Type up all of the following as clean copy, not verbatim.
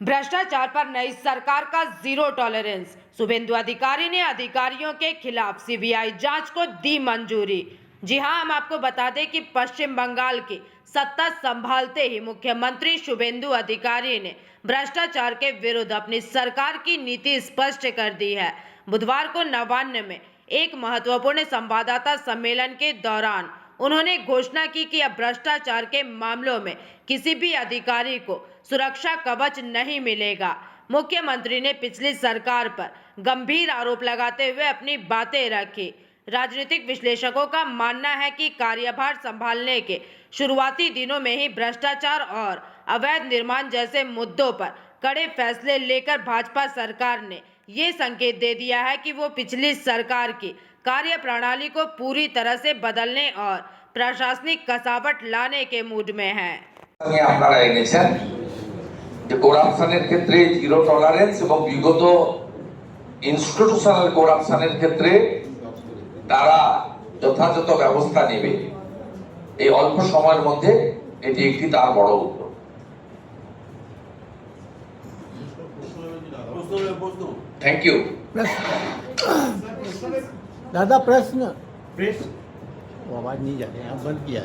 भ्रष्टाचार पर नई सरकार का जीरो टॉलरेंस। शुभेंदु अधिकारी ने अधिकारियों के खिलाफ सीबीआई जांच को दी मंजूरी। जी हां, हम आपको बता दें कि पश्चिम बंगाल की सत्ता संभालते ही मुख्यमंत्री शुभेंदु अधिकारी ने भ्रष्टाचार के विरुद्ध अपनी सरकार की नीति स्पष्ट कर दी है। बुधवार को नवान्न में एक महत्वपूर्ण संवाददाता सम्मेलन के दौरान उन्होंने घोषणा की कि अब भ्रष्टाचार के मामलों में किसी भी अधिकारी को सुरक्षा कवच नहीं मिलेगा। मुख्यमंत्री ने पिछली सरकार पर गंभीर आरोप लगाते हुए अपनी बातें रखी। राजनीतिक विश्लेषकों का मानना है कि कार्यभार संभालने के शुरुआती दिनों में ही भ्रष्टाचार और अवैध निर्माण जैसे मुद्दों पर कड़े फैसले लेकर भाजपा सरकार ने ये संकेत दे दिया है कि वो पिछली सरकार की कार्य प्रणाली को पूरी तरह से बदलने और प्रशासनिक कसावट लाने के मूड में है। আপনারা এনেছেন যে করাপশনের ক্ষেত্রে জিরো টলারেন্স এবং বিগত ইনস্টিটিউশনাল করাপশনের ক্ষেত্রে তারা যথাযথ ব্যবস্থা নেবে। এই অল্প সময়ের মধ্যে এটি একটি তার বড় উদ্যোগ। Thank you. दादा प्रश्न वो आवाज नहीं जा रही, बंद किया।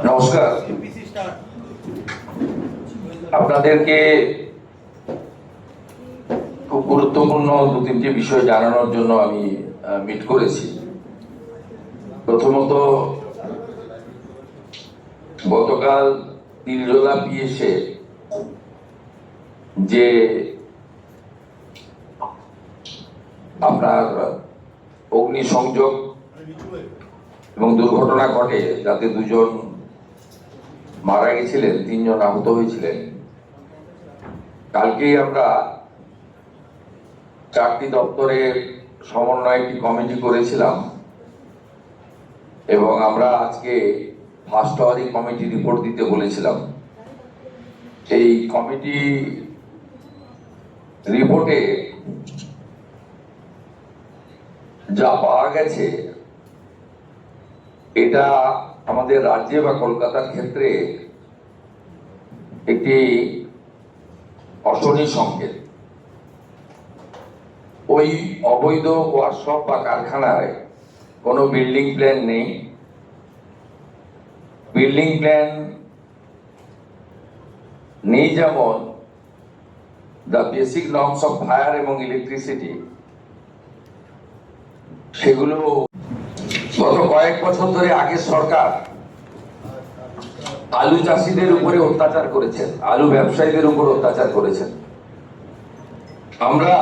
নমস্কার, আপনাদেরকে খুব গুরুত্বপূর্ণ দু তিনটি বিষয় জানানোর জন্য আমি মিট করেছি। প্রথমত, গতকাল তিলজলা পিএসে যে আপনার অগ্নিসংযোগ এবং দুর্ঘটনা ঘটে, যাতে দুজন মারা গেছিলেন, 3 জন আহত হয়েছিলেন। কালকেই আমরা 4টি দপ্তরের সমন্বয়ে একটি কমিটি করেছিলাম এবং আমরা আজকে ফার্স্ট আওয়ারি কমিটি রিপোর্ট দিতে বলেছিলাম। এই কমিটি রিপোর্টে যা পাওয়া গেছে, এটা আমাদের রাজ্যে বা কলকাতার ক্ষেত্রে একটি অশনি সংকেত। ওই অবৈধ ওয়ার্কশপ বা কারখানায় কোনো বিল্ডিং প্ল্যান নেই। বিল্ডিং প্ল্যান নেই যেমন the basic norms of fire এবং ইলেকট্রিসিটি, সেগুলো গত কয়েক বছর ধরে আগের সরকার আলু চাষিদের উপরে অত্যাচার করেছেন, আলু ব্যবসায়ীদের উপর অত্যাচার করেছেন। আমরা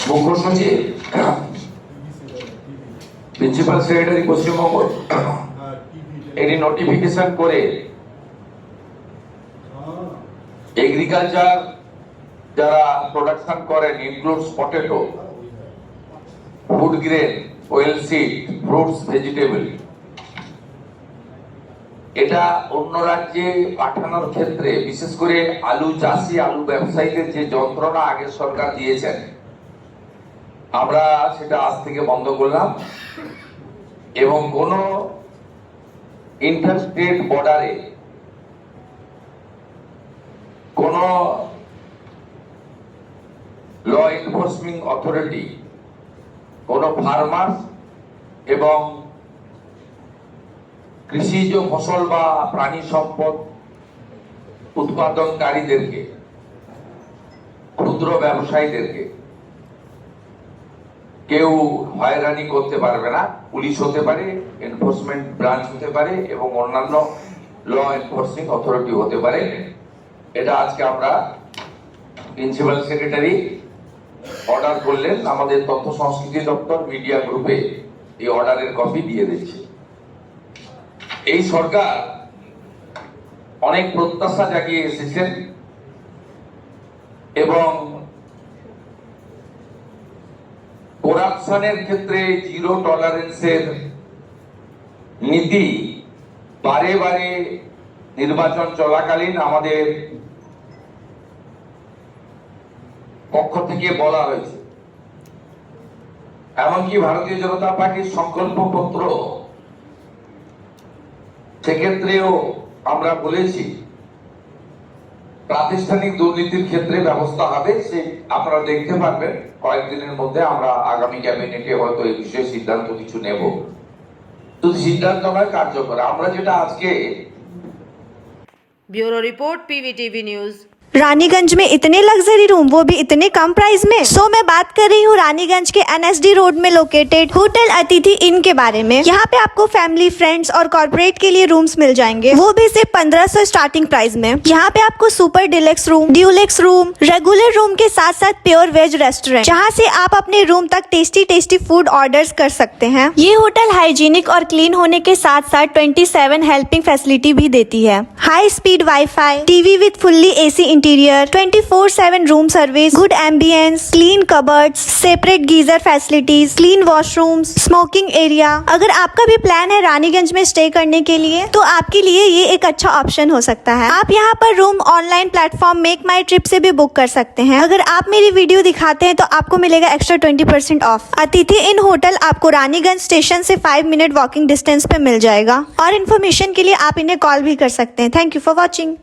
মুখ্য সচিব, প্রিন্সিপাল সেক্রেটারি পশ্চিমবঙ্গ এটি নোটিফিকেশন করে এগ্রিকালচার যারা প্রোডাকশন করেন, includes potato, food grain, well seed, fruits, vegetable, এটা অন্য রাজ্যে পাঠানোর ক্ষেত্রে বিশেষ করে আলু চাষি, আলু ব্যবসায়ীদের যে যন্ত্রণা আগের সরকার দিয়েছেন, আমরা সেটা আজ থেকে বন্ধ করলাম এবং কোন ইন্টারস্টেট বর্ডারে কোন ল এনফোর্সিং অথরিটি, কোন ফার্মার এবং কৃষিজ ফসল বা প্রাণী সম্পদ উৎপাদনকারীদেরকে, ক্ষুদ্র ব্যবসায়ীদেরকে কেউ হয়রানি করতে পারবে না। পুলিশ হতে পারে, এনফোর্সমেন্ট ব্রাঞ্চ হতে পারে এবং অন্যান্য ল এনফোর্সিং অথরিটি হতে পারে। এটা আজকে আমরা প্রিন্সিপাল সেক্রেটারি অর্ডার করলেন, আমাদের তথ্য সংস্কৃতি দপ্তর মিডিয়া গ্রুপে এই অর্ডারের কপি দিয়ে দিচ্ছে। এই সরকার অনেক প্রত্যাশা জাগিয়ে এসেছেন এবং করাপশনের ক্ষেত্রে জিরো টলারেন্সের নীতি বারে বারে নির্বাচন চলাকালীন আমাদের পক্ষ থেকে বলা হয়েছে। এমনকি ভারতীয় জনতা পার্টির সংকল্পপত্র সেক্ষেত্রেও আমরা বলেছি প্রাতিষ্ঠানিক দুর্নীতির ক্ষেত্রে ব্যবস্থা হবে, সে আপনারা দেখতে পারবেন কয়েকদিনের মধ্যে। আমরা আগামী ক্যাবিনেটে হয়তো এই বিষয়ে সিদ্ধান্ত কিছু নেব। শুধু সিদ্ধান্ত নয়, কার্যকর। আমরা যেটা আজকে bureau report PVTV news. Raniganj में इतने लग्जरी रूम, वो भी इतने कम प्राइस में। सो मैं बात कर रही हूँ रानीगंज के NSD रोड में लोकेटेड होटल अतिथि इन के बारे में। यहाँ पे आपको फैमिली, फ्रेंड्स और कॉर्पोरेट के लिए रूम्स मिल जाएंगे, वो भी सिर्फ 1500 स्टार्टिंग प्राइस में। यहाँ पे आपको super deluxe room, Dulux room, regular room के साथ साथ प्योर वेज रेस्टोरेंट, जहाँ से आप अपने रूम तक टेस्टी फूड ऑर्डर्स कर सकते हैं। ये होटल हाइजीनिक और क्लीन होने के साथ साथ 27 हेल्पिंग फैसिलिटी भी देती है। High speed wifi, TV with fully AC interior, 24/7 room service, good ambience, clean cupboards, separate geyser facilities, clean washrooms, smoking area. अगर आपका भी प्लान है रानीगंज में स्टे करने के लिए, तो आपके लिए ये एक अच्छा ऑप्शन हो सकता है। आप यहाँ पर रूम ऑनलाइन प्लेटफॉर्म मेक माई ट्रिप से भी बुक कर सकते हैं। अगर आप मेरी वीडियो दिखाते हैं तो आपको मिलेगा एक्स्ट्रा 20% ऑफ। अतिथि इन होटल आपको रानीगंज स्टेशन से 5 मिनट वॉकिंग डिस्टेंस पे मिल जाएगा। और इन्फॉर्मेशन के लिए आप इन्हें कॉल भी कर सकते हैं। Thank you for watching.